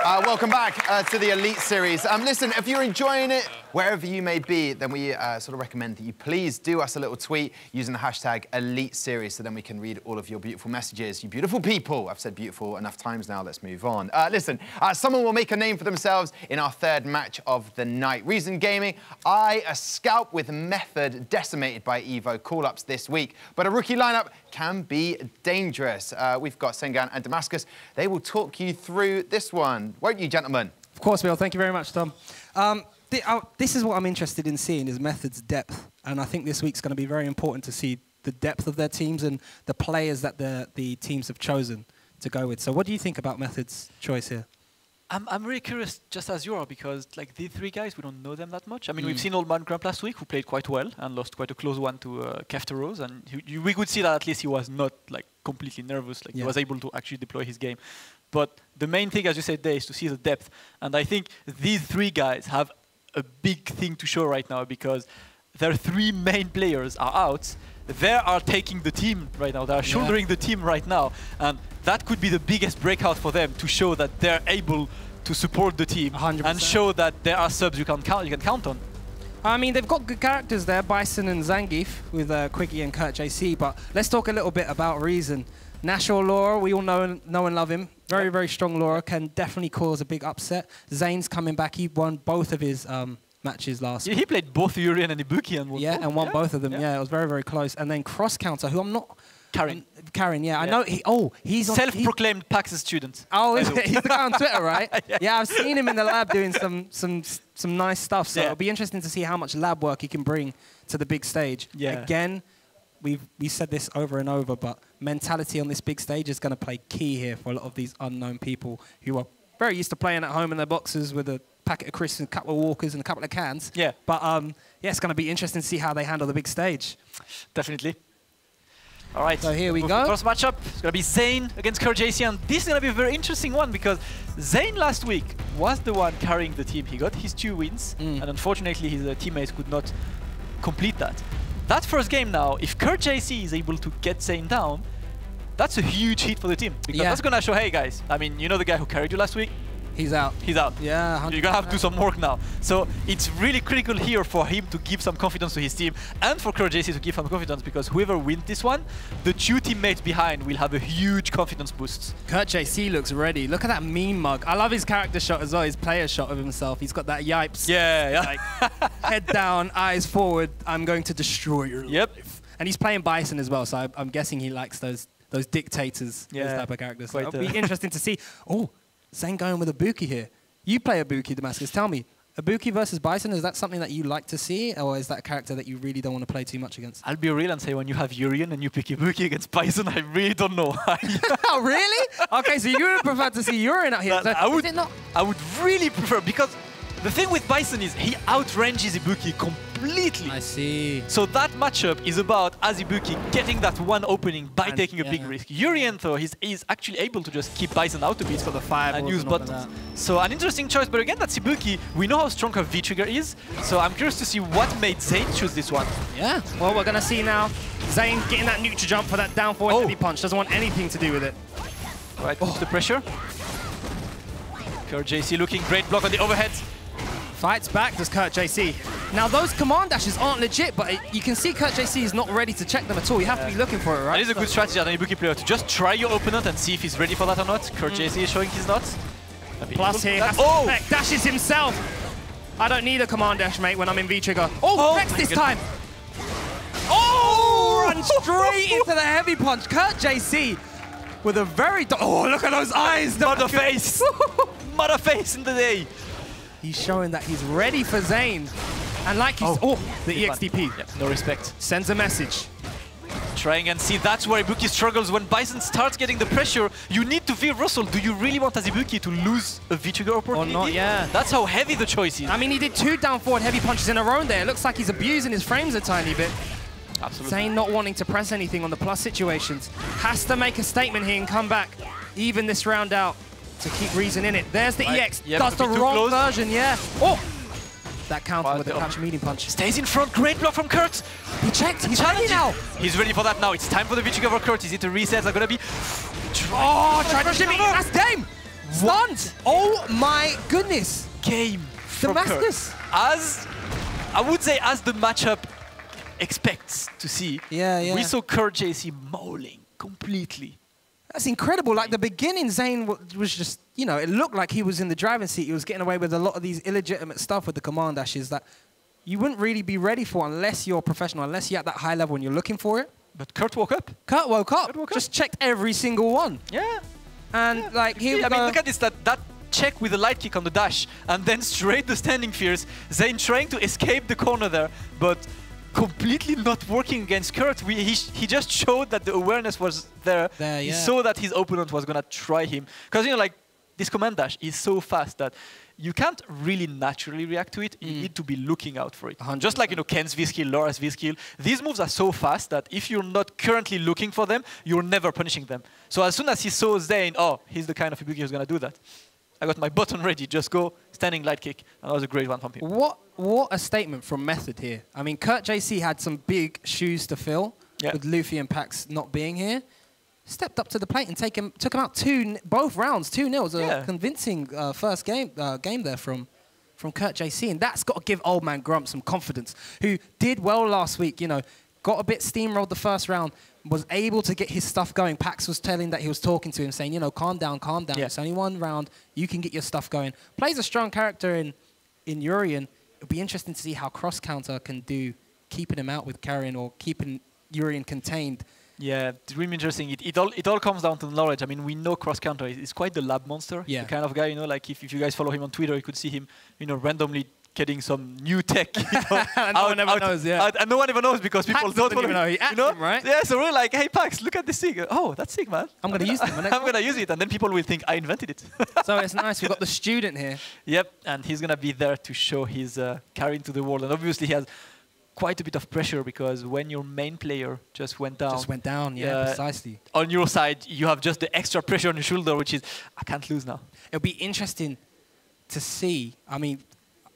Welcome back to the Elite Series. Listen, if you're enjoying it, wherever you may be, then we sort of recommend that you please do us a little tweet using the hashtag Elite Series, so then we can read all of your beautiful messages. You beautiful people. I've said beautiful enough times now. Let's move on. Listen, someone will make a name for themselves in our third match of the night. Reason Gaming, a scout with method decimated by Evo call-ups this week, but a rookie lineup can be dangerous. We've got Sengan and Damascus. They will talk you through this one, won't you, gentlemen? Of course, Will. Thank you very much, Tom. This is what I'm interested in seeing, is Method's depth. And I think this week's going to be very important to see the depth of their teams and the players that the teams have chosen to go with. So what do you think about Method's choice here? I'm really curious, just as you are, because like these three guys, we don't know them that much. I mean, we've seen Old Man Grump last week, who played quite well and lost quite a close one to Kefteros, and we could see that at least he was not like completely nervous. Like he was able to actually deploy his game. But the main thing, as you said, there is to see the depth. And I think these three guys have a big thing to show right now, because their three main players are out. They are taking the team right now. They are shouldering the team right now. And that could be the biggest breakout for them, to show that they're able to support the team 100%. And show that there are subs you can count on. I mean, they've got good characters there, Bison and Zangief, with Twikky and Curt JC. But let's talk a little bit about Reason. Nashor Laura, we all know and love him. Very, very strong Laura, can definitely cause a big upset. Zane's coming back. He won both of his matches last week. He played both Urian and Ibuki and won both. And won both of them. Yeah, it was very, very close. And then Cross Counter, who I'm not... Karen, yeah. I know. He's on... Self-proclaimed Pax's student. Oh, he's the guy on Twitter, right? Yeah, I've seen him in the lab doing some nice stuff. So it'll be interesting to see how much lab work he can bring to the big stage. Again, we said this over and over, but mentality on this big stage is going to play key here for a lot of these unknown people who are very used to playing at home in their boxes with a packet of crisps and a couple of walkers and a couple of cans. But it's going to be interesting to see how they handle the big stage. Definitely. All right, so here we go. First matchup, it's going to be Zane against Curt JC, and this is going to be a very interesting one, because Zane last week was the one carrying the team. He got his 2 wins, and unfortunately his teammates could not complete that. That first game now, if Curt JC is able to get Zane down, that's a huge hit for the team, because that's going to show, hey guys, I mean, you know the guy who carried you last week? He's out. He's out. Yeah, 100%. You're going to have to do some work now. So it's really critical here for him to give some confidence to his team, and for Curt JC to give some confidence, because whoever wins this one, the 2 teammates behind will have a huge confidence boost. Curt JC looks ready. Look at that meme mug. I love his character shot as well, his player shot of himself. He's got that yipes. Like, head down, eyes forward, I'm going to destroy your life. And he's playing Bison as well, so I'm guessing he likes those dictators, those type of characters. So it'll be interesting to see. Oh, Zane going with Ibuki here. You play Ibuki, Damascus. Tell me, Ibuki versus Bison, is that something that you like to see, or is that a character that you really don't want to play too much against? I'll be real and say, when you have Urian and you pick Ibuki against Bison, I really don't know. Oh, really? Okay, so you would prefer to see Urian out here. So I would really prefer, because the thing with Bison is he outranges Ibuki completely. I see. So that matchup is about, as Ibuki, getting that one opening by taking a big risk. Urian, though, he's actually able to just keep Bison out a bit for the fire and use buttons. So an interesting choice, but again, that's Ibuki. We know how strong her V-trigger is, so I'm curious to see what made Zane choose this one. Yeah, well, we're going to see now Zane getting that neutral jump for that down forward heavy punch. Doesn't want anything to do with it. All right, puts the pressure. Curt JC looking great block on the overhead. Fights back, does Curt JC. Now, those command dashes aren't legit, but you can see Curt JC is not ready to check them at all. You have to be looking for it, right? It is a good strategy as an Ibuki player to just try your opponent and see if he's ready for that or not. Curt JC is showing he's not. Plus here, dashes himself. I don't need a command dash, mate, when I'm in V-trigger. Rex this time. Run straight into the heavy punch. Curt JC with a very... look at those eyes. Mother face. Mother face in the day. He's showing that he's ready for Zane. And like he's... the EXDP. Yeah, no respect. Sends a message. Trying and see, that's where Ibuki struggles. When Bison starts getting the pressure, you need to feel Russell. Do you really want as Ibuki to lose a V-trigger opportunity? Or not, That's how heavy the choice is. I mean, he did 2 down forward heavy punches in a row there. It looks like he's abusing his frames a tiny bit. Absolutely. Zane not wanting to press anything on the plus situations. Has to make a statement here and come back. Even this round out. To keep Reason in it. There's the EX. Does the wrong version, That counter with the catch medium punch. Stays in front. Great block from Curt. He checked. He's ready now. He's ready for that now. It's time for the V-trigger for Curt. Is it a reset? Are going to be... Try to shimmy. That's game. Stunned! Oh my goodness! Game from Damascus! Curt. As, I would say, as the matchup expects to see, we saw Curt JC mauling completely. That's incredible. Like the beginning, Zane was just, you know, it looked like he was in the driving seat. He was getting away with a lot of these illegitimate stuff with the command dashes that you wouldn't really be ready for unless you're a professional, unless you're at that high level and you're looking for it. But Curt woke up. Curt woke up. Just checked every single one. Yeah. And like here we I go. mean, look at this, that check with the light kick on the dash, and then straight the standing fierce. Zane trying to escape the corner there, but completely not working against Curt. He just showed that the awareness was there. He saw that his opponent was gonna try him. Because, you know, like, this command dash is so fast that you can't really naturally react to it. You need to be looking out for it. 100%. Just like, you know, Ken's V-skill, Laura's V-skill. These moves are so fast that if you're not currently looking for them, you're never punishing them. So as soon as he saw Zane, oh, he's the kind of Ibuki who's going to do that. I got my button ready. Just go, standing light kick. And that was a great one from him. What a statement from Method here. I mean, Curt JC had some big shoes to fill with Luffy and Pax not being here. Stepped up to the plate and took him out both rounds, 2-0. A convincing first game there from Curt JC, and that's got to give old man Grump some confidence, who did well last week. You know, got a bit steamrolled the first round, was able to get his stuff going. Pax was telling that he was talking to him, saying, you know, calm down, calm down. It's only one round. You can get your stuff going. Plays a strong character in Urian. It'll be interesting to see how cross counter can do, keeping him out with carrying or keeping Urian contained. Yeah, it's really interesting. It all comes down to knowledge. I mean, we know cross counter is quite the lab monster. The kind of guy, you know, like if you guys follow him on Twitter, you could see him, you know, randomly getting some new tech. You know, and no one ever knows, and no one ever knows because people don't even know. He you know? Him, right? Yeah, so we're like, hey, Pax, look at this thing. Oh, that's sick, man. I'm going to use it. I'm going to use it, and then people will think I invented it. So it's nice. We've got the student here. Yep, and he's going to be there to show his carry into the world. And obviously he has quite a bit of pressure because when your main player just went down. Yeah, precisely. On your side, you have just the extra pressure on your shoulder, which is, I can't lose now. It'll be interesting to see. I mean,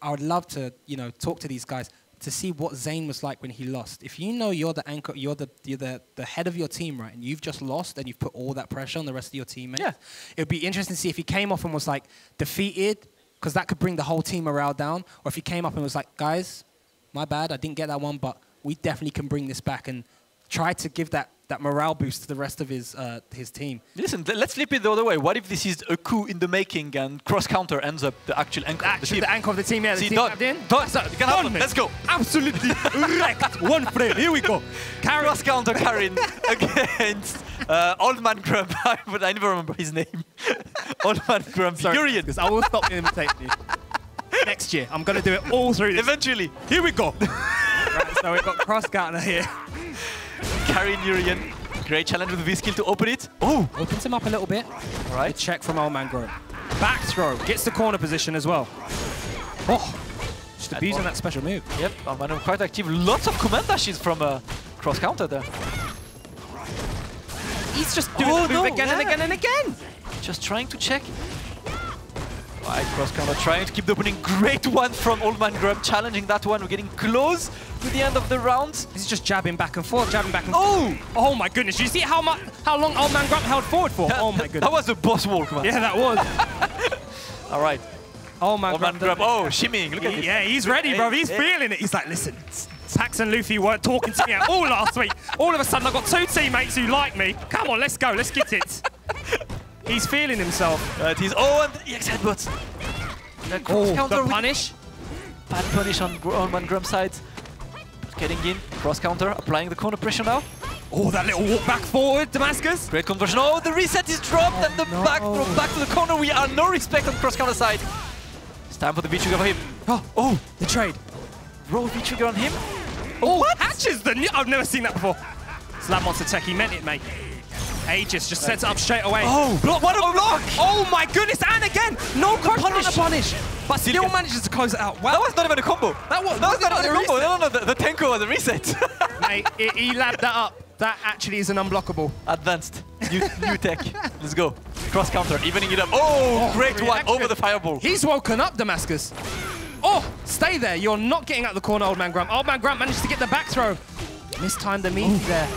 I would love to, you know, talk to these guys to see what Zane was like when he lost. If you know you're the anchor, you're the head of your team, right, and you've just lost and you've put all that pressure on the rest of your teammates, it would be interesting to see if he came off and was like defeated, because that could bring the whole team morale down, or if he came up and was like, guys, my bad, I didn't get that one, but we definitely can bring this back, and try to give that morale boost to the rest of his team. Listen, let's flip it the other way. What if this is a coup in the making and cross-counter ends up the actual anchor of the team? The anchor of the team, yeah. See, done. Let's go. Absolutely wrecked. One frame. Here we go. Cross-counter carrying against Old Man Grump. But I never remember his name. Old Man Grump. Urian. Because I will stop imitating you. Next year, I'm going to do it all through this. Eventually. Here we go. Right, so we've got cross-counter here. Carrying Urian. Great challenge with V-skill to open it. Oh! Opens him up a little bit. All right. Good check from Old Man Grump. Back throw. Gets the corner position as well. Oh! Just abusing that special move. Yep, Old Man quite active. Lots of command dashes from cross-counter there. He's just doing the move again and again and again. Just trying to check. Right, cross-counter trying to keep the opening. Great one from Old Man Grump, challenging that one. We're getting close to the end of the round. He's just jabbing back and forth, jabbing back and forth. Oh my goodness, you see how long Old Man Grump held forward for? Oh my goodness. That was a boss walk, man. Yeah, that was. All right. Old Man Grump. Oh, shimmying. Look at this. Yeah, he's ready, bro. He's feeling it. He's like, listen, Pax and Luffy weren't talking to me at all last week. All of a sudden, I've got two teammates who like me. Come on, let's go. Let's get it. He's feeling himself. And the EX headbutts. The punish. Bad punish on Man Grump's side. Getting in, cross counter, applying the corner pressure now. Oh, that little walk back forward, Damascus. Great conversion. Oh, the reset is dropped and the back throw back to the corner. We are no respect on cross counter side. It's time for the V-trigger for him. Oh, the trade. Roll V-trigger on him. Oh, what? Hatches the... I've never seen that before. Slab monster tech, he meant it, mate. Aegis just sets it up straight away. Oh, block, what a block! Oh my goodness, and again, no punish. But still manages to close it out. Wow. That was not even a combo. That was not even a combo. No, the Tenko was a reset. Mate, he labbed that up. That actually is an unblockable. Advanced. New tech. Let's go. Cross counter, evening it up. Oh, great one over the fireball. He's woken up, Damascus. Oh, stay there. You're not getting out the corner, Old Man Grump. Old Man Grump managed to get the back throw. Mistimed the meaty there.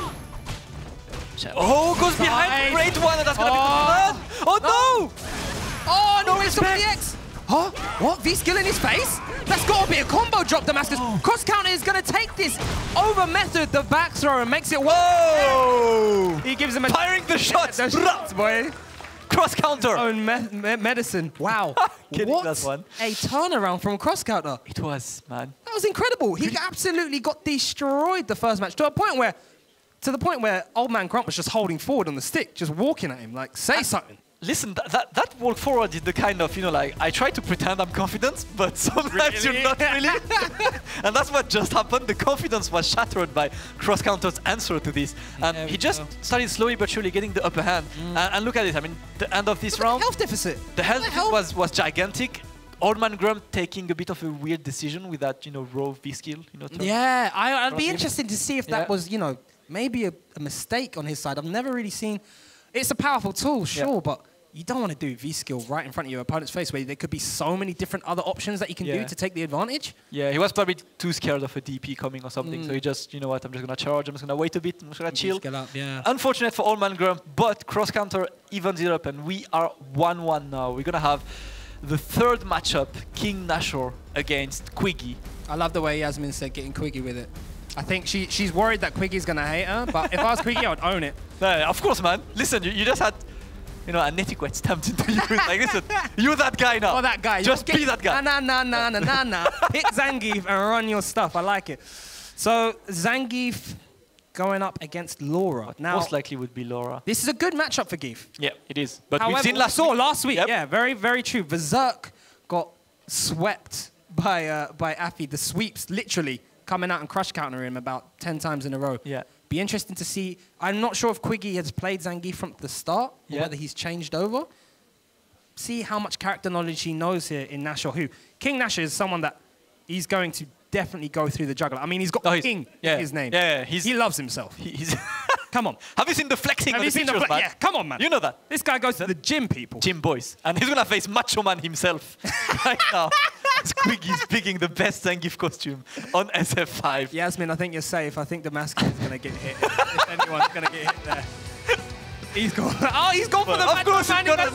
Oh, goes behind. Great one, and that's going to be the third. Oh, no! Oh, no respect. The X. Huh? What? V-skill in his face? That's got to be a combo drop, Damascus. Cross counter is going to take this over Method, the back throw, and makes it... Whoa! He gives him a... Firing the shots! The shots, boy. Cross counter. Own medicine. Wow. What that one. A turnaround from cross counter. It was, man. That was incredible. He absolutely got destroyed the first match to the point where old man Grump was just holding forward on the stick, just walking at him like, say something. Listen, that walk forward is the kind of, like, I try to pretend I'm confident, but sometimes you're not really. And that's what just happened. The confidence was shattered by cross counter's answer to this. And he just started slowly but surely getting the upper hand. And look at it. I mean, the end of this round. Health deficit. The health deficit was gigantic. Old man Grump taking a bit of a weird decision with that, raw V-skill. Yeah, I'd be interested to see if that was, maybe a mistake on his side. I've never really seen. It's a powerful tool, sure, but you don't want to do V-skill right in front of your opponent's face where there could be so many different other options that you can do to take the advantage. Yeah, he was probably too scared of a DP coming or something, so he just, you know what, I'm just going to charge, I'm just going to wait a bit, I'm just going to chill. Up, Unfortunate for Old Man Grump, but cross counter evens it up, and we are 1-1 now. We're going to have the third matchup, King Nashor against Twikky. I love the way Yasmin said getting Twikky with it. I think she's worried that Twikky's going to hate her, but if I was Twikky, I would own it. Yeah, of course, man. Listen, you just had... an etiquette stamped into you. Like, listen, you're that guy now. Oh, that guy. Just be that guy. Nah. Pick Zangief and run your stuff. I like it. So, Zangief going up against Laura. Now, most likely would be Laura. This is a good matchup for Gief. Yeah, it is. But we've seen last week. Yep. Yeah, very, very true. Berserk got swept by Afi. The sweeps literally coming out and crush countering him about 10 times in a row. Yeah. Be interesting to see. I'm not sure if Twikky has played Zangief from the start or whether he's changed over. See how much character knowledge he knows here in Nashor. Who King Nashor is someone that he's going to definitely go through the juggler. I mean, he's got King in his name. Yeah, he loves himself. Come on. Have you seen the flexing? Have you seen the flexing? Yeah, come on, man. You know that. This guy goes to the gym, people. Gym boys. And he's going to face Macho Man himself right now. Twikky's picking the best Zangief costume on SF5. Yasmin, I think you're safe. I think the mascot is going to get hit. If anyone's going to get hit there. He's gone. Oh, he's gone for the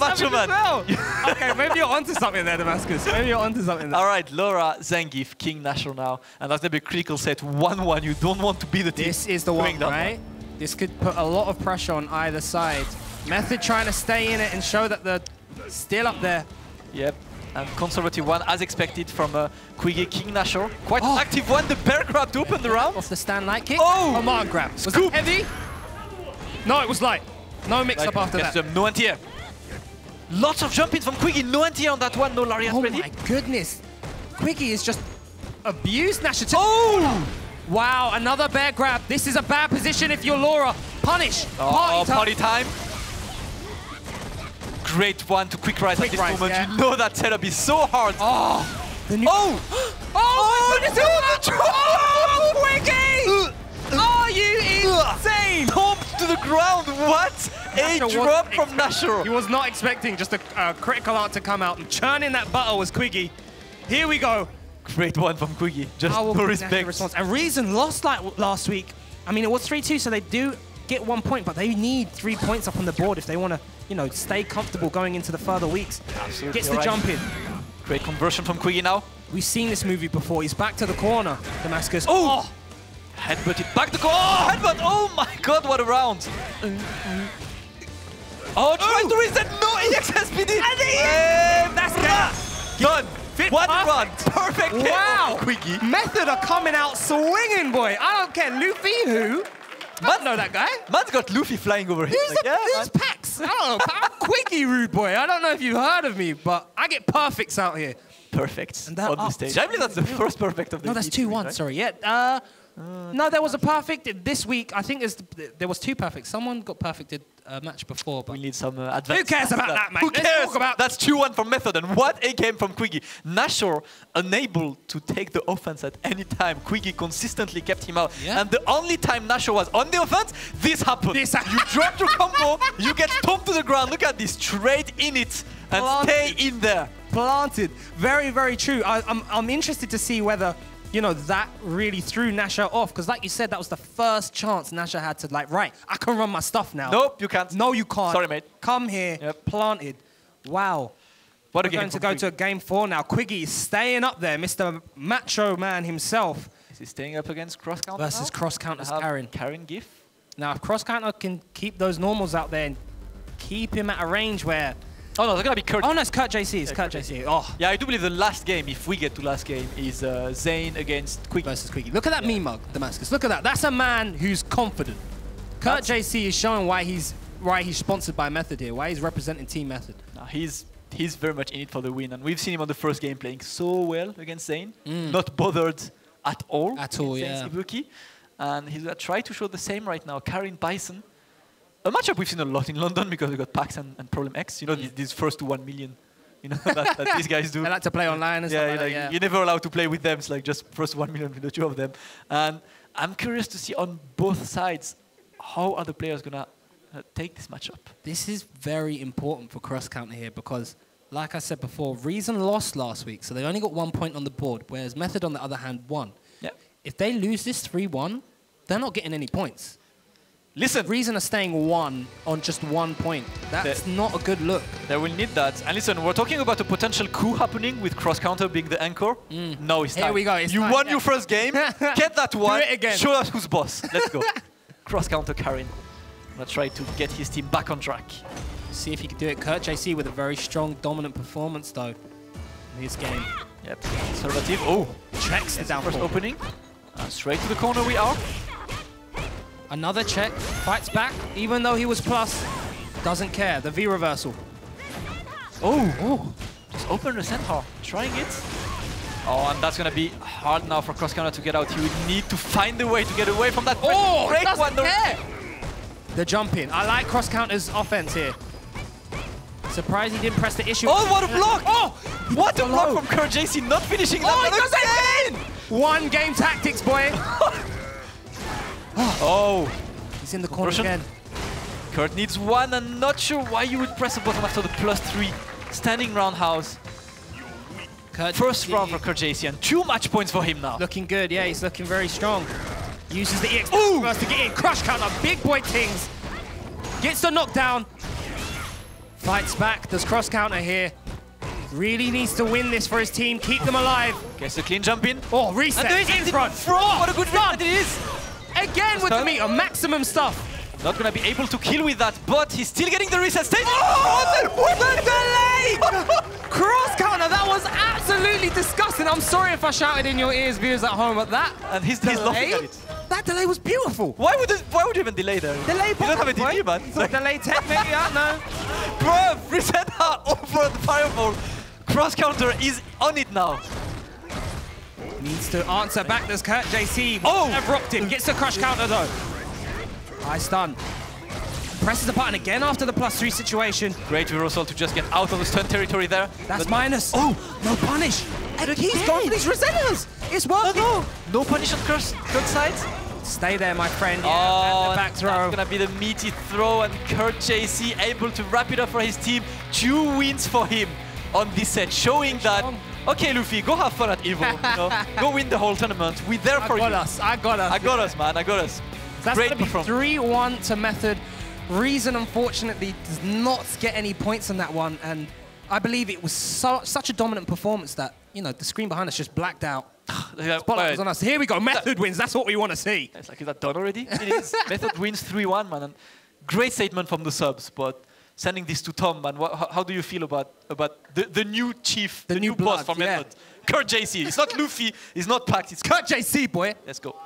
Macho Man. Well. Okay, maybe you're onto something there, Damascus. Maybe you're onto something there. All right, Laura, Zangief, King Nashor now. And that's going to be a critical set. 1-1. You don't want to be the team. This is the one, right? This could put a lot of pressure on either side. Method trying to stay in it and show that they're still up there. Yep. And conservative one, as expected, from Twikky. King Nashor. Quite an active one. The bear grab to open the round. Off the stand light kick. Oh! Command grab. Was it heavy? No, it was light. No mix-up after that. No anti-air. Lots of jumping from Twikky. No anti-air on that one. No lariat ready. Oh my goodness. Twikky is just abused Nashor. Oh! Wow, another bear grab. This is a bad position if you're Laura. Punish. Party time. Great one to quick rise at this moment. Yeah. You know that setup is so hard. Oh! The new Twikky! Are you insane? Pump to the ground. What a drop from Nashor. He was not expecting just a critical art to come out. And churning that butter was Twikky. Here we go. Great one from Twikky. Just no respect. And Reason lost like last week. I mean, it was 3-2, so they do get 1 point, but they need 3 points up on the board if they want to, stay comfortable going into the further weeks. Absolutely. Gets the jump in. Great conversion from Twikky now. We've seen this movie before. He's back to the corner, Damascus. Oh! Headbutted back to corner. Oh, headbutt. Oh my God, what a round. Oh, trying to reset. No, EX SPD. And that's done. One run. Perfect hit. Wow. Twikky. Method are coming out swinging, boy. I don't care. Luffy who? I don't know that guy. Man's got Luffy flying over here. Who's Pax? I don't know. I'm Twikky, rude boy. I don't know if you've heard of me, but I get perfects out here. Perfects on the stage. I believe that's the first perfect of the No, that's 2-1. Right? Sorry. Yeah. No, there was a perfect this week. I think there was 2 perfects. Someone got perfected a match before. But we need some advance. Who cares about that, mate? Who cares? That's 2-1 from Method. And what a game from Twikky. Nashor unable to take the offense at any time. Twikky consistently kept him out. Yeah. And the only time Nashor was on the offense, this happened. You drop your combo, you get stomped to the ground. Look at this, straight in it and stay in there. Planted. Very, very true. I'm interested to see whether that really threw Nashor off, because like you said, that was the first chance Nashor had to right, I can run my stuff now. Nope, you can't. No, you can't. Sorry, mate. Come here, planted. Wow. What We're going to go to game 4 now. Twikky is staying up there, Mr. Macho Man himself. Is he staying up against cross counter versus cross counters Karin. Karin Gif. Now, if cross counter can keep those normals out there and keep him at a range where... Oh no, it's gonna be Curt. Oh no, it's Curt JC. It's Curt JC. Oh. Yeah, I do believe the last game, if we get to last game, is Zane against Twikky. Versus Twikky. Look at that meme mug, Damascus. Look at that. That's a man who's confident. Curt JC is showing why he's sponsored by Method here, why he's representing Team Method. No, he's very much in it for the win, and we've seen him on the first game playing so well against Zane, not bothered at all. At all, yeah. Ibuki. And he's gonna try to show the same right now. Karin Bison. A matchup we've seen a lot in London because we got Pax and Problem X. You know, these first to 1 million, you know, that these guys do. They like to play online and stuff like that, yeah. You're never allowed to play with them. It's like just first 1 million with the two of them. And I'm curious to see on both sides, how are the players gonna take this matchup? This is very important for cross counter here because, like I said before, Reason lost last week, so they only got 1 point on the board, whereas Method, on the other hand, won. Yeah. If they lose this 3-1, they're not getting any points. Listen. Reason are staying 1 on just 1 point. That's not a good look. They will need that. And listen, we're talking about a potential coup happening with cross counter being the anchor. Now it's time. Here we go. You won your first game. Get that one. Do it again. Show us who's boss. Let's go. Cross counter Karin. Gonna try to get his team back on track. See if he can do it. Curt JC with a very strong, dominant performance, though, in this game. Yep. Conservative. Oh. Checks the downfall. First opening. Straight to the corner we are. Another check. Fights back, even though he was plus. Doesn't care. The V reversal. Oh. Just open the center. Trying it. Oh, and that's going to be hard now for cross counter to get out. He would need to find a way to get away from that. Oh, break doesn't one. care. The jump in. I like cross counter's offense here. Surprised he didn't press the issue. Oh, what a block! Oh, what a block from Curt JC, not finishing that. Oh, he does it again! One game tactics, boy. Oh. He's in the corner again. Curt needs one, and not sure why you would press the button after the +3. Standing roundhouse. First round for Curt JC, and 2 match points for him now. Looking good, yeah, he's looking very strong. Uses the EX first to get in. Crush counter, big boy things. Gets the knockdown. Fights back, does cross counter here. Really needs to win this for his team, keep them alive. Gets a clean jump in. Oh, reset, and there is in front. What a good run it is. Again with the meter, maximum stuff. Not gonna be able to kill with that, but he's still getting the reset stage. Oh, the delay! Cross counter, that was absolutely disgusting. I'm sorry if I shouted in your ears, viewers at home, but that he's laughing at it. That delay was beautiful. Why would you even delay there? Delay, you don't have a DP, man. Like, delay tech, maybe, I don't know. Bruv, reset her over the fireball. Cross counter is on it now. Needs to answer back. There's Curt JC. Oh! Have rocked him. Gets the crush counter though. High stun. Presses the button again after the +3 situation. Great reversal to just get out of the stun territory there. That's minus. Oh, no punish. And he's gone for these resellers. It's working. No punish on Curt's side. Stay there, my friend. Yeah, oh, and the back throw. That's gonna be the meaty throw, and Curt JC able to wrap it up for his team. 2 wins for him on this set, showing that, okay, Luffy, go have fun at Evo. You know? Go win the whole tournament. We're there for you. I got us, I got us, man. I got us. That's Great going to be performance. 3-1 to Method. Reason, unfortunately, does not get any points on that one, and I believe it was such a dominant performance that, you know, the screen behind us just blacked out. Spotlight was on us. Here we go. Method wins. That's what we want to see. It's like, is that done already? It is. Method wins 3-1, man. And great statement from the subs, but sending this to Tom, man. How do you feel about the new chief, the new boss for Method? Curt JC. It's not Luffy. It's not Pact. It's Curt JC, boy. Let's go.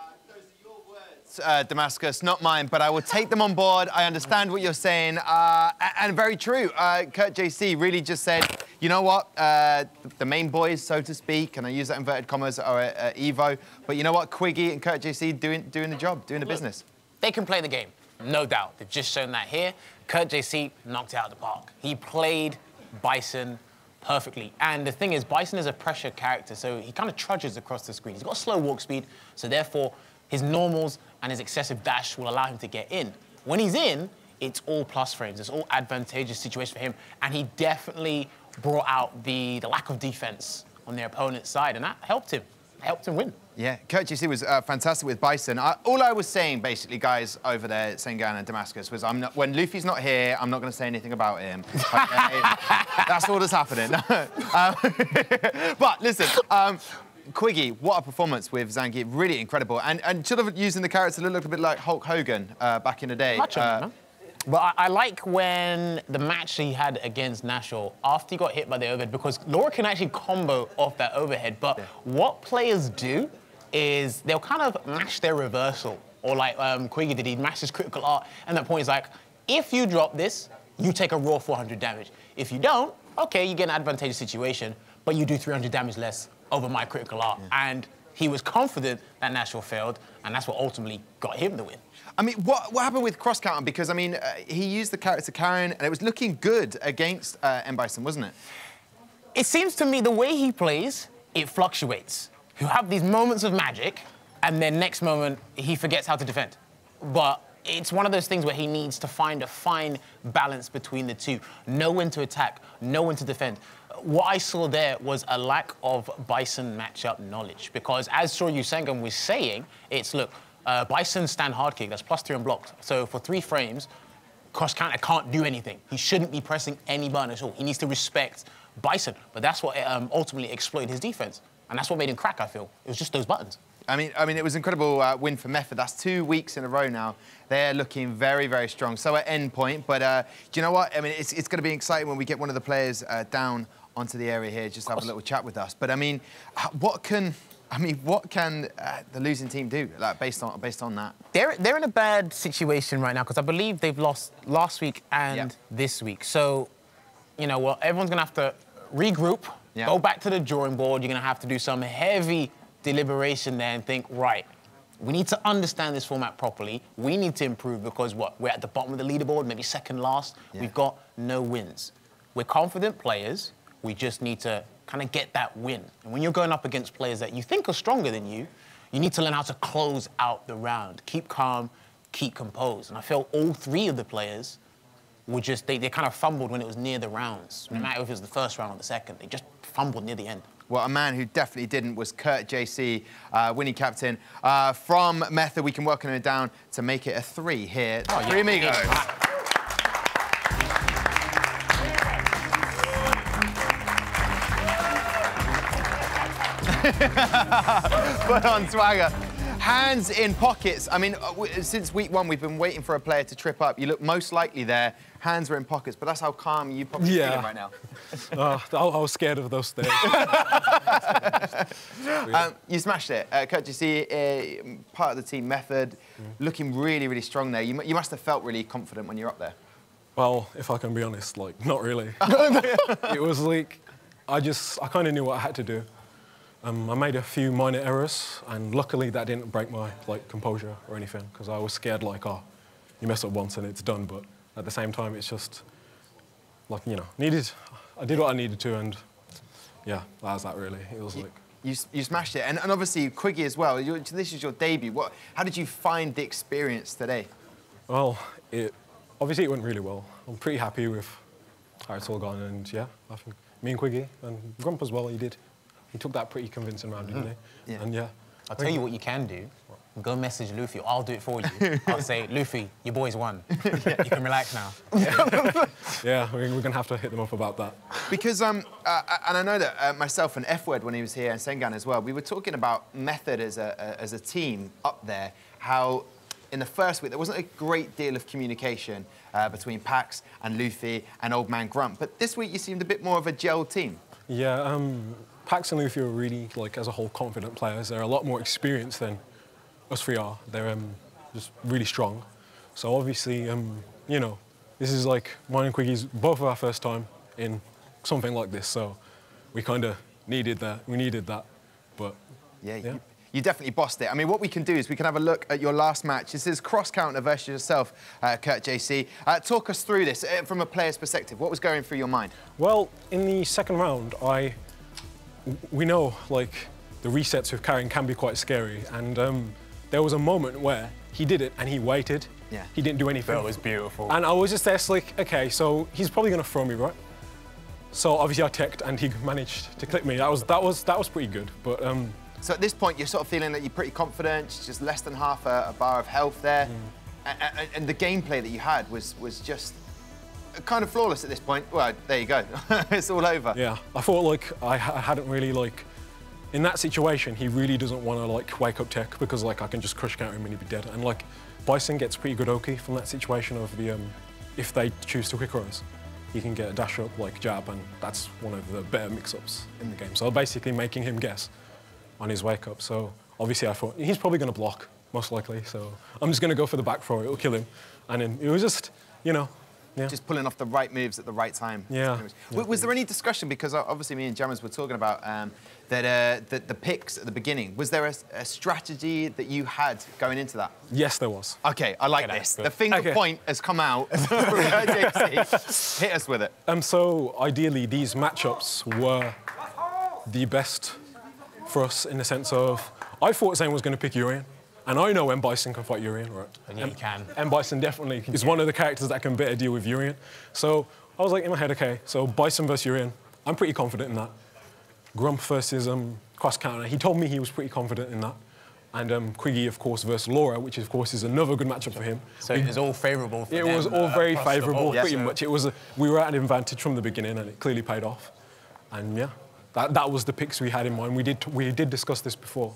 Damascus, not mine, but I will take them on board. I understand what you're saying, and very true. Curt JC really just said, you know what, the main boys, so to speak, and I use that inverted commas, are at Evo, but you know what, Twikky and Curt JC doing the job, doing the business. They can play the game, no doubt. They've just shown that here. Curt JC knocked it out of the park. He played Bison perfectly. And the thing is, Bison is a pressure character, so he kind of trudges across the screen. He's got a slow walk speed, so therefore his normals and his excessive dash will allow him to get in. When he's in, it's all plus frames. It's all advantageous situation for him, and he definitely brought out the lack of defense on their opponent's side, and that helped him. helped him win. Yeah, Curt JC was fantastic with Bison. All I was saying, basically, guys, over there at Sengan and Damascus, was when Luffy's not here, I'm not going to say anything about him. That's all that's happening. But listen, Twikky, what a performance with Zangief. Really incredible. And sort of using the character to look a bit like Hulk Hogan back in the day. But I like when the match he had against Nashor, after he got hit by the overhead, because Laura can actually combo off that overhead, but what players do is they'll kind of mash their reversal, or like Twikky did, he mashed his critical art, and that point is like, if you drop this, you take a raw 400 damage. If you don't, okay, you get an advantageous situation, but you do 300 damage less over my critical art. And he was confident that Nashor failed, and that's what ultimately got him the win. I mean, what happened with cross counter? Because, I mean, he used the character Karen, and it was looking good against M. Bison, wasn't it? It seems to me the way he plays, it fluctuates. He'll have these moments of magic, and then next moment, he forgets how to defend. But it's one of those things where he needs to find a fine balance between the two. Know when to attack, know when to defend. What I saw there was a lack of Bison matchup knowledge, because as Shoryu Sengan was saying, it's, look, Bison stand hard kick, that's +3 unblocked. So for 3 frames, cross counter can't do anything. He shouldn't be pressing any button at all. He needs to respect Bison, but that's what ultimately exploited his defense. And that's what made him crack, I feel. It was just those buttons. I mean, it was an incredible win for Method. That's 2 weeks in a row now. They're looking very, very strong. So at end point, but do you know what? I mean, it's going to be exciting when we get one of the players down onto the area here, just to have a little chat with us. But I mean, what can the losing team do, like, based on that? They're in a bad situation right now, because I believe they've lost last week and this week. So, you know what? Everyone's gonna have to regroup, go back to the drawing board. You're gonna have to do some heavy deliberation there and think, right, we need to understand this format properly. We need to improve, because what? We're at the bottom of the leaderboard, maybe second last. We've got no wins. We're confident players. We just need to kind of get that win. And when you're going up against players that you think are stronger than you, you need to learn how to close out the round. Keep calm, keep composed. And I felt all 3 of the players were just, they kind of fumbled when it was near the rounds. No matter if it was the first round or the second, they just fumbled near the end. Well, a man who definitely didn't was Curt JC, winning captain. From Method, we can work on it down to make it a 3 here. 3 amigos. Put on swagger. Hands in pockets. I mean, since week 1, we've been waiting for a player to trip up. You look most likely there. Hands are in pockets, but that's how calm you probably feeling right now. I was scared of those things. You smashed it. Curt JC, part of the team Method, looking really, really strong there. You must have felt really confident when you're up there. Well, if I can be honest, like, not really. It was like, I kind of knew what I had to do. I made a few minor errors, and luckily that didn't break my composure or anything, because I was scared, like, oh, you mess up once and it's done. But at the same time, it's just, like, you know, I did what I needed to, and yeah, that was that really. It was like... You smashed it, and obviously Twikky as well. This is your debut. How did you find the experience today? Well, obviously it went really well. I'm pretty happy with how it's all gone, and yeah, I think me and Twikky and Grump as well, he took that pretty convincing round, didn't he? Yeah. And yeah. I'll tell you what you can do. Go message Luffy. I'll do it for you. I'll say, Luffy, your boys won. You can relax now. Yeah, we're going to have to hit them up about that. Because, and I know that myself and F-Word, when he was here, and Sengan as well, we were talking about Method as a team up there, how in the first week there wasn't a great deal of communication between Pax and Luffy and Old Man Grump. But this week you seemed a bit more of a gel team. Yeah, Pax and Luffy are really, like, as a whole, confident players. They're a lot more experienced than us 3 are. They're just really strong. So obviously, you know, this is like mine and Twikky's both of our first time in something like this. So we kind of needed that. We needed that. But yeah. You definitely bossed it. I mean, what we can do is we can have a look at your last match. This is cross counter versus yourself, Curt JC. Talk us through this from a player's perspective. What was going through your mind? Well, in the second round, we know, like, the resets with Karen can be quite scary, and there was a moment where he did it and he waited. Yeah. He didn't do anything. That was beautiful. And I was just there, like, okay, so he's probably going to throw me, right? So obviously I teched and he managed to clip me. That was pretty good. But So at this point, you're sort of feeling that you're pretty confident, it's just less than half a bar of health there. And the gameplay that you had was just kind of flawless at this point. Well, there you go. It's all over. Yeah, I thought like I hadn't really like, in that situation, he really doesn't want to like wake up tech because like I can just crush counter him and he'd be dead. And like Bison gets pretty good Oki from that situation of the, if they choose to quick rise, he can get a dash up like jab, and that's one of the better mix-ups in the game. So basically making him guess on his wake up. So obviously I thought he's probably going to block, most likely. So I'm just going to go for the back throw, it'll kill him. And then it was just, you know, yeah. Just pulling off the right moves at the right time. Yeah. Was there any discussion, because obviously me and Jammers were talking about that the picks at the beginning, was there a strategy that you had going into that? Yes, there was. Okay, I like this. The finger point has come out from JC. Hit us with it. So ideally, these matchups were the best for us in the sense of, I thought Zane was going to pick Urian. And I know M. Bison can fight Urian, right? Yeah, he can. M. Bison definitely is one of the characters that can better deal with Urian. So I was like in my head, okay, so Bison versus Urian, I'm pretty confident in that. Grump versus cross counter, he told me he was pretty confident in that. And Twikky, of course, versus Laura, which of course is another good matchup for him. So it was all favourable for them. It was all very favourable, Yes, pretty much. It was we were at an advantage from the beginning, and it clearly paid off. And yeah, that was the picks we had in mind. We did discuss this before.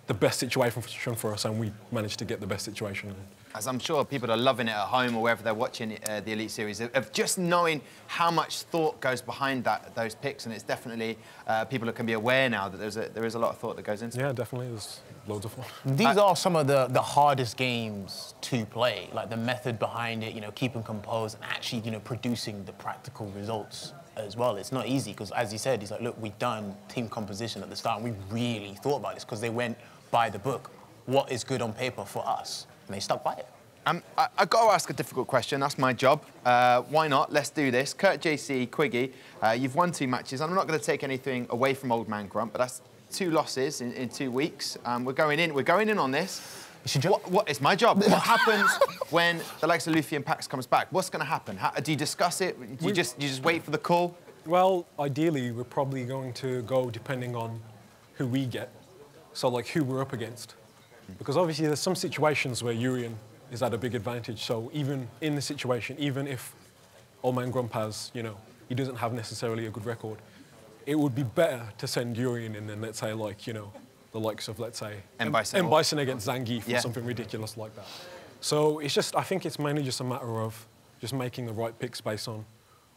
The best situation for us, and we managed to get the best situation. As I'm sure people are loving it at home or wherever they're watching the Elite Series, of just knowing how much thought goes behind those picks, and it's definitely people that can be aware now that there is a lot of thought that goes into it. Yeah, definitely, there's loads of fun. These are some of the hardest games to play, like the method behind it, you know, keeping composed and actually, you know, producing the practical results as well. It's not easy because, as he said, he's like, look, we've done team composition at the start, and we really thought about this because they went by the book. What is good on paper for us? And they stuck by it. I've got to ask a difficult question. That's my job. Why not? Let's do this. Curt JC, Twikky, you've won 2 matches. I'm not going to take anything away from Old Man Grump, but that's 2 losses in 2 weeks. We're going in on this. It's your job. It's my job. What happens when the likes of Luffy and Pax comes back? What's going to happen? Do you discuss it? Do you just wait for the call? Well, ideally, we're probably going to go depending on who we get. So, like, who we're up against. Because obviously there's some situations where Urian is at a big advantage. So even in the situation, even if Old Man Grump has, you know, he doesn't have necessarily a good record, it would be better to send Urian in than, let's say, like, you know, the likes of, let's say, M. Bison against Zangief or something ridiculous like that. So it's just, I think it's mainly just a matter of just making the right picks based on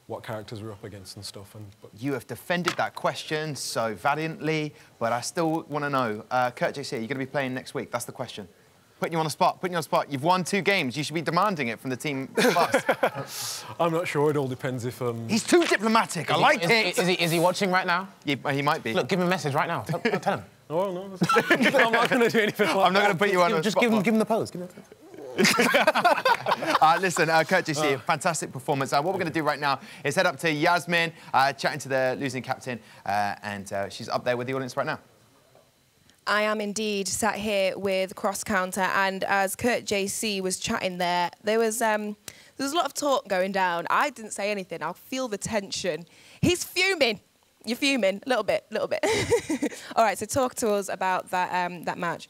what characters we're up against and stuff. But you have defended that question so valiantly, but I still want to know, Curt JC, are you going to be playing next week? That's the question. Putting you on the spot, You've won 2 games. You should be demanding it from the team boss. I'm not sure. It all depends if... He's too diplomatic. I like it. Is he watching right now? Yeah, he might be. Look, give him a message right now. Tell him. No, no. I'm not going to do anything like that. I'm not going to put you on the spot. Just give him the pose. Give him the pose. Listen, Curt JC, fantastic performance. What we're going to do right now is head up to Yasmin, chatting to the losing captain, and she's up there with the audience right now. I am indeed sat here with Cross Counter, and as Curt JC was chatting there was a lot of talk going down. I didn't say anything. I'll feel the tension. He's fuming. You're fuming, little bit. All right, so talk to us about that match.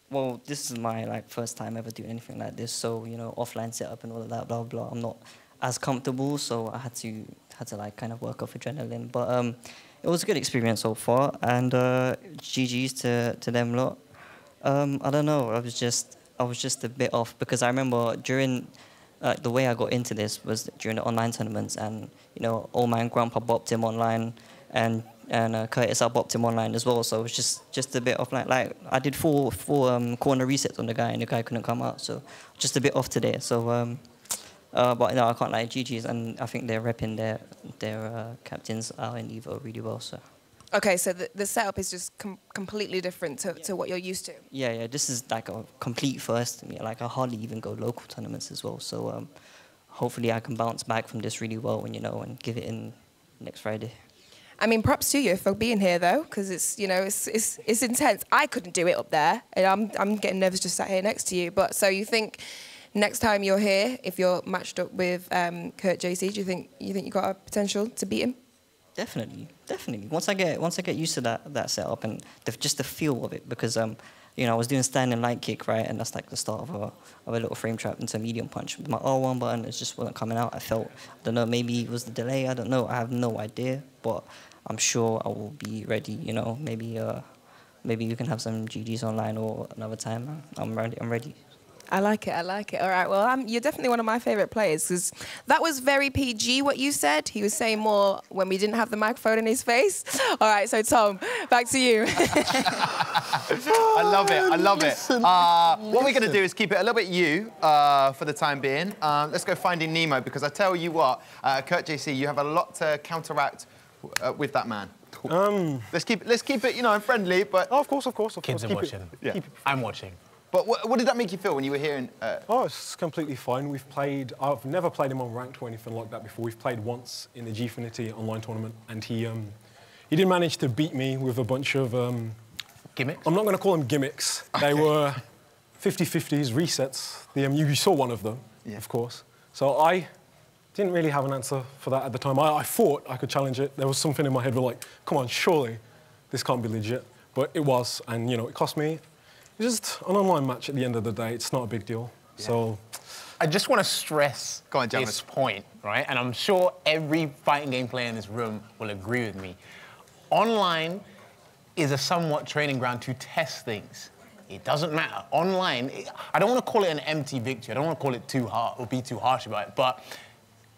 Well, this is my first time ever doing anything like this, so you know, offline setup and all of that, blah blah. I'm not as comfortable, so I had to kind of work off adrenaline. But it was a good experience so far, and GGs to them lot. I don't know. I was just a bit off because I remember during the way I got into this was during the online tournaments, and you know, Old Man Grump, I bopped him online, and Curtis, I bopped him online as well, so it was just a bit off. Like I did four corner resets on the guy, and the guy couldn't come out, so just a bit off today. So, but no, I can't lie, GGs, and I think they're repping their captains out in Evo really well. So. Okay, so the setup is just completely different to what you're used to. Yeah, this is like a complete first to me. Like I hardly even go local tournaments as well, so hopefully I can bounce back from this really well, and you know, and give it in next Friday. I mean, props to you for being here, though, because it's, you know, it's intense. I couldn't do it up there, and I'm getting nervous just sat here next to you. But so you think next time you're here, if you're matched up with Curt JC, do you think you got a potential to beat him? Definitely, definitely. Once I get used to that setup and just the feel of it, because you know, I was doing standing light kick, right, and that's like the start of a little frame trap into medium punch. With my R1 button, it just wasn't coming out. I don't know, maybe it was the delay. I don't know. I have no idea, but I'm sure I will be ready. You know, maybe we can have some GGs online or another time. I'm ready. I like it. I like it. All right. Well, you're definitely one of my favorite players because that was very PG what you said. He was saying more when we didn't have the microphone in his face. All right. So Tom, back to you. I love it. I love it. What we're going to do is keep it a little bit you for the time being. Let's go Finding Nemo because I tell you what, Curt JC, you have a lot to counteract with that man. Let's keep it, you know, friendly, but... Oh, of course. Kids are watching. Yeah. I'm watching. But what did that make you feel when you were hearing... Oh, it's completely fine. I've never played him on ranked or anything like that before. We've played once in the Gfinity online tournament, and he did manage to beat me with a bunch of... gimmicks? I'm not going to call them gimmicks. They were 50-50s, resets. You saw one of them, of course. So I didn't really have an answer for that at the time. I thought I could challenge it. There was something in my head like, come on, surely this can't be legit. But it was, and, you know, it cost me... It's just an online match at the end of the day. It's not a big deal. Yeah. So, I just want to stress this point, right? And I'm sure every fighting game player in this room will agree with me. Online is a somewhat training ground to test things. It doesn't matter. Online, I don't want to call it an empty victory. I don't want to call it too hard or be too harsh about it. But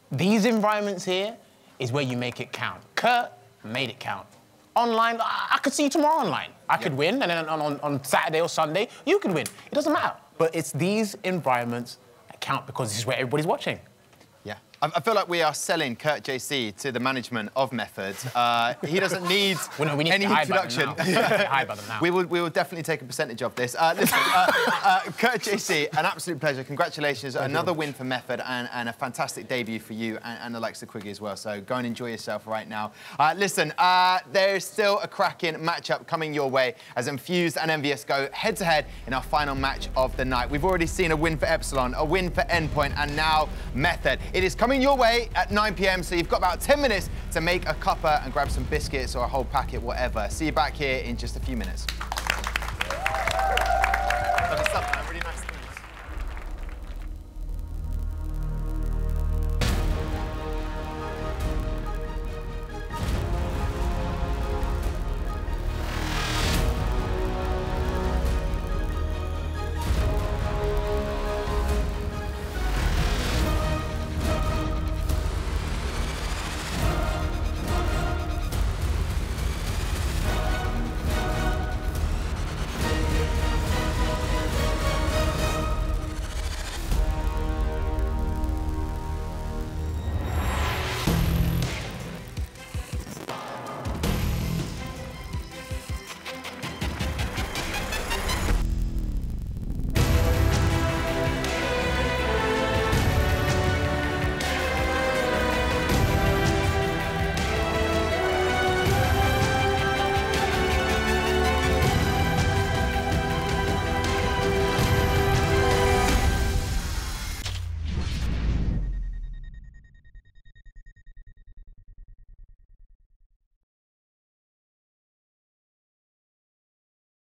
these environments here is where you make it count. Curt made it count. Online, I could see you tomorrow online. I could win, and then on Saturday or Sunday, you could win. It doesn't matter. But it's these environments that count because this is where everybody's watching. Yeah. I feel like we are selling Curt JC to the management of Method. He doesn't need any introduction. We will definitely take a percentage of this. Listen, Curt JC, an absolute pleasure. Congratulations. Another win for Method and a fantastic debut for you and Alexa Twikky as well. So go and enjoy yourself right now. Listen, there's still a cracking matchup coming your way as Infused and Envious go head-to-head in our final match of the night. We've already seen a win for Epsilon, a win for Endpoint, and now Method. It is coming your way at 9 p.m, so you've got about 10 minutes to make a cuppa and grab some biscuits or a whole packet, whatever. See you back here in just a few minutes.